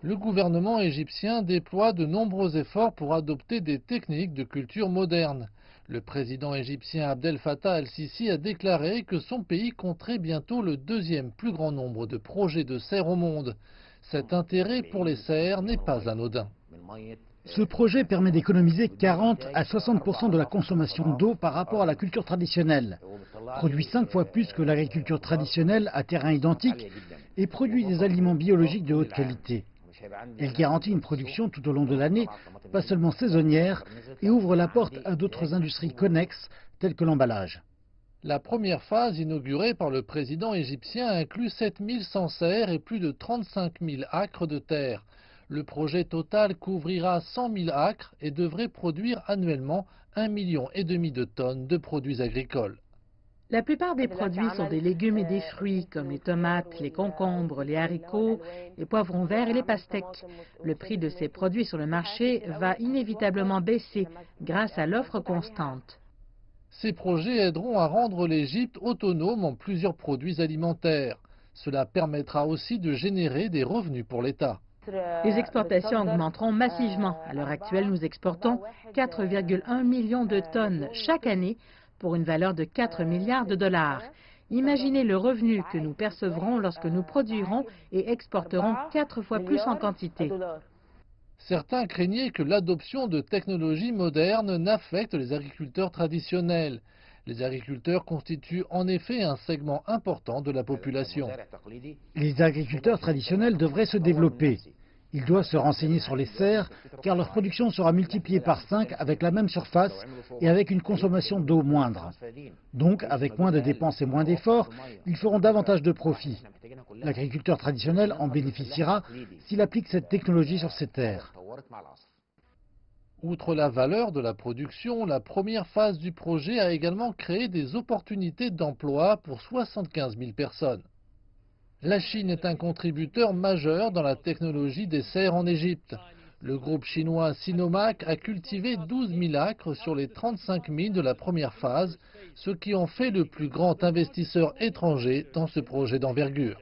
Le gouvernement égyptien déploie de nombreux efforts pour adopter des techniques de culture moderne. Le président égyptien Abdel Fattah el-Sisi a déclaré que son pays compterait bientôt le deuxième plus grand nombre de projets de serres au monde. Cet intérêt pour les serres n'est pas anodin. Ce projet permet d'économiser 40 à 60% de la consommation d'eau par rapport à la culture traditionnelle, produit 5 fois plus que l'agriculture traditionnelle à terrain identique et produit des aliments biologiques de haute qualité. Il garantit une production tout au long de l'année, pas seulement saisonnière, et ouvre la porte à d'autres industries connexes telles que l'emballage. La première phase, inaugurée par le président égyptien, inclut 7100 serres et plus de 35 000 acres de terre. Le projet total couvrira 100 000 acres et devrait produire annuellement 1,5 million de tonnes de produits agricoles. La plupart des produits sont des légumes et des fruits, comme les tomates, les concombres, les haricots, les poivrons verts et les pastèques. Le prix de ces produits sur le marché va inévitablement baisser grâce à l'offre constante. Ces projets aideront à rendre l'Égypte autonome en plusieurs produits alimentaires. Cela permettra aussi de générer des revenus pour l'État. Les exportations augmenteront massivement. À l'heure actuelle, nous exportons 4,1 millions de tonnes chaque année pour une valeur de 4 milliards de dollars. Imaginez le revenu que nous percevrons lorsque nous produirons et exporterons 4 fois plus en quantité. Certains craignaient que l'adoption de technologies modernes n'affecte les agriculteurs traditionnels. Les agriculteurs constituent en effet un segment important de la population. Les agriculteurs traditionnels devraient se développer. Ils doivent se renseigner sur les serres, car leur production sera multipliée par 5 avec la même surface et avec une consommation d'eau moindre. Donc, avec moins de dépenses et moins d'efforts, ils feront davantage de profits. L'agriculteur traditionnel en bénéficiera s'il applique cette technologie sur ses terres. Outre la valeur de la production, la première phase du projet a également créé des opportunités d'emploi pour 75 000 personnes. La Chine est un contributeur majeur dans la technologie des serres en Égypte. Le groupe chinois Sinomac a cultivé 12 000 acres sur les 35 000 de la première phase, ce qui en fait le plus grand investisseur étranger dans ce projet d'envergure.